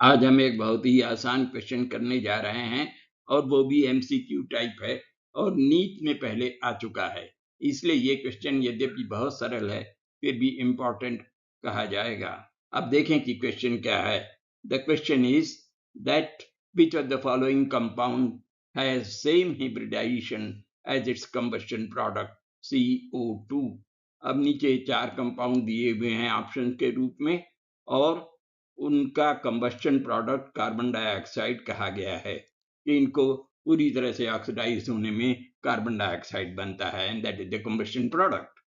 आज हम एक बहुत ही आसान क्वेश्चन करने जा रहे हैं और वो भी एमसीक्यू टाइप है और नीट में पहले आ चुका है, इसलिए ये क्वेश्चन यद्यपि बहुत सरल है फिर भी इम्पोर्टेंट कहा जाएगा। अब देखें कि क्वेश्चन क्या है। The question is that which of the following compound has same hybridisation as its combustion product CO2। अब नीचे 4 कंपाउंड दिए हुए हैं ऑप्शन के रूप में और उनका कंबस्शन प्रोडक्ट कार्बन डाइऑक्साइड कहा गया है कि इनको पूरी तरह से ऑक्सीडाइज होने में कार्बन डाइऑक्साइड बनता है and that is the combustion product.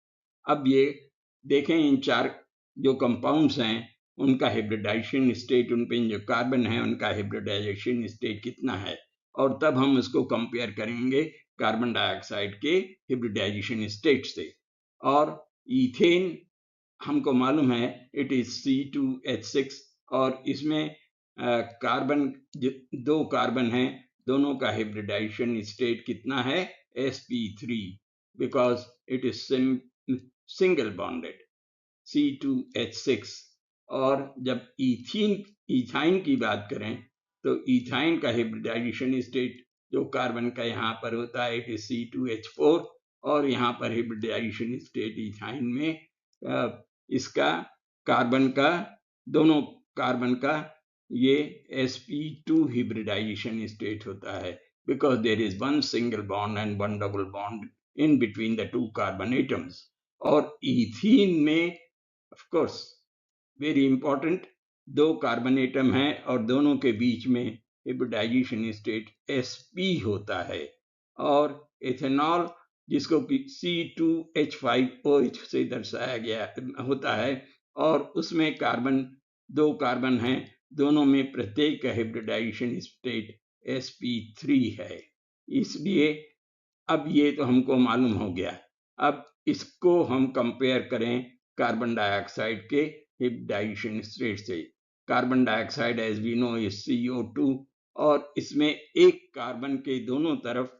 अब ये देखें इन 4 जो कंपाउंड्स हैं उनका हिब्रिडाइजेशन स्टेट, उन पे जो कार्बन है उनका हिब्रिडाइजेशन स्टेट कितना है और तब हम उसको कंपेयर करेंगे कार्बन डाइऑक्साइड के हिब्रिडाइजेशन स्टेट से। और इथेन हमको मालूम है इट इज C2H6 और इसमें कार्बन 2 कार्बन है, दोनों का हिब्रिडाइजेशन स्टेट कितना है sp3 because it is single bonded C2H6। और जब इथाइन की बात करें तो इथाइन का हिब्रिडाइजेशन स्टेट जो कार्बन का यहाँ पर होता है इट इज C2H4 और यहाँ पर हिब्रिडाइजेशन स्टेट इथाइन में इसका कार्बन का, दोनों कार्बन का ये sp2 हिब्रिडाइजेशन स्टेट होता है because there is one single bond and one double bond in between the 2 carbon atoms. और इथीन में of course very important 2 carbon atom है और दोनों के बीच में हिब्रिडाइजेशन स्टेट sp होता है। और एथेनॉल जिसको कि C2H5OH से दर्शाया गया होता है और उसमें कार्बन 2 कार्बन हैं, दोनों में प्रत्येक का हिब्रिडाइजेशन स्टेट sp3 है। इसलिए अब ये तो हमको मालूम हो गया। अब इसको हम कंपेयर करें कार्बन डाइऑक्साइड के हिब्रिडाइजेशन स्टेट से। Carbon dioxide as we know is CO2 और इसमें एक कार्बन के दोनों तरफ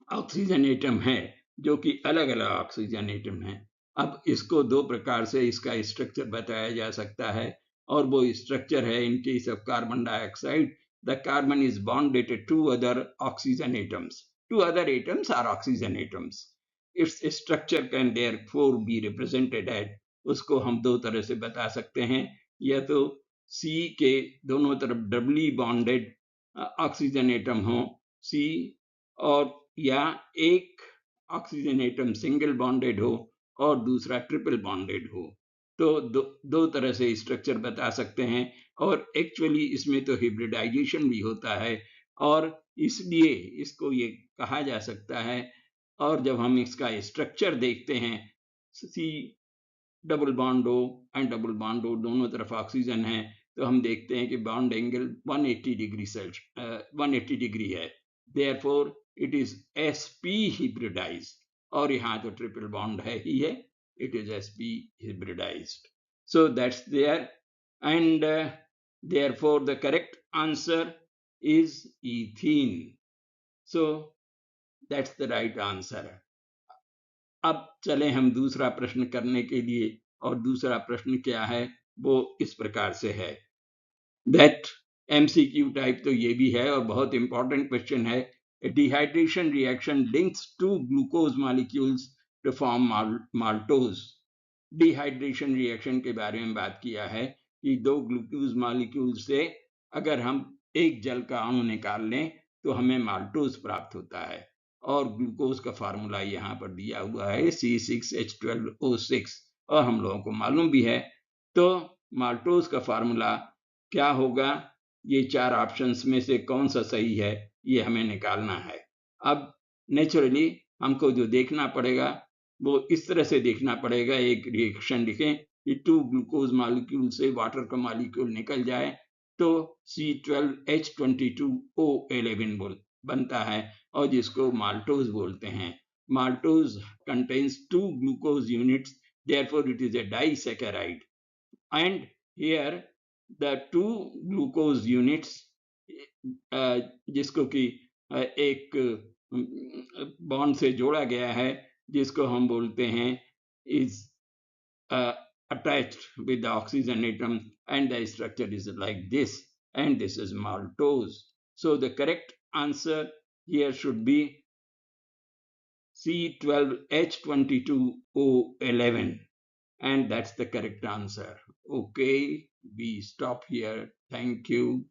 ऑक्सीजन एटम है जो कि अलग अलग ऑक्सीजन एटम है। अब इसको 2 प्रकार से इसका स्ट्रक्चर बताया जा सकता है और वो स्ट्रक्चर है in case of carbon dioxide the carbon is bonded to 2 other oxygen atoms, 2 other atoms are oxygen atoms. Its structure can therefore be represented as, उसको हम 2 तरह से बता सकते हैं, या तो C के दोनों तरफ डबली बॉन्डेड ऑक्सीजन एटम हो C, और या एक ऑक्सीजन एटम सिंगल बॉन्डेड हो और दूसरा ट्रिपल बॉन्डेड हो। तो दो तरह से स्ट्रक्चर बता सकते हैं और एक्चुअली इसमें तो हिब्रिडाइजेशन भी होता है और इसलिए इसको ये कहा जा सकता है। और जब हम इसका स्ट्रक्चर देखते हैं सी डबल बॉन्ड हो एंड डबल बॉन्ड हो, दोनों तरफ ऑक्सीजन है, तो हम देखते हैं कि बॉन्ड एंगल 180 डिग्री 180 डिग्री है, therefore it is sp hybridized। और यहाँ तो ट्रिपल बॉन्ड है ही है, it is sp hybridized। so that's there and therefore the correct answer is ethene। so that's the right answer। अब चले हम दूसरा प्रश्न करने के लिए और दूसरा प्रश्न क्या है वो इस प्रकार से है दैट MCQ टाइप तो ये भी है और बहुत इंपॉर्टेंट क्वेश्चन है। Dehydration reaction links two glucose molecules to form maltose. Dehydration reaction के बारे में बात किया है कि 2 ग्लूकोज मॉलिक्यूल से अगर हम एक जल का अणु निकाल लें तो हमें माल्टोज प्राप्त होता है और ग्लूकोज का फार्मूला यहाँ पर दिया हुआ है C6H12O6 और हम लोगों को मालूम भी है। तो माल्टोज का फार्मूला क्या होगा, ये 4 ऑप्शंस में से कौन सा सही है ये हमें निकालना है। अब नेचुरली हमको जो देखना पड़ेगा वो इस तरह से देखना पड़ेगा, एक रिएक्शन लिखें कि 2 ग्लूकोज मॉलिक्यूल से वाटर का मॉलिक्यूल निकल जाए तो C12H22O11 बनता है और जिसको माल्टोज बोलते हैं। Maltose contains 2 glucose units, therefore it is a disaccharide and here the 2 glucose units जिसको कि एक बॉन्ड से जोड़ा गया है जिसको हम बोलते हैं is attached with the oxygen atom and the structure is like this, and this is maltose. So the correct answer here should be C12H22O11, and that's the correct answer. Okay, we stop here. Thank you.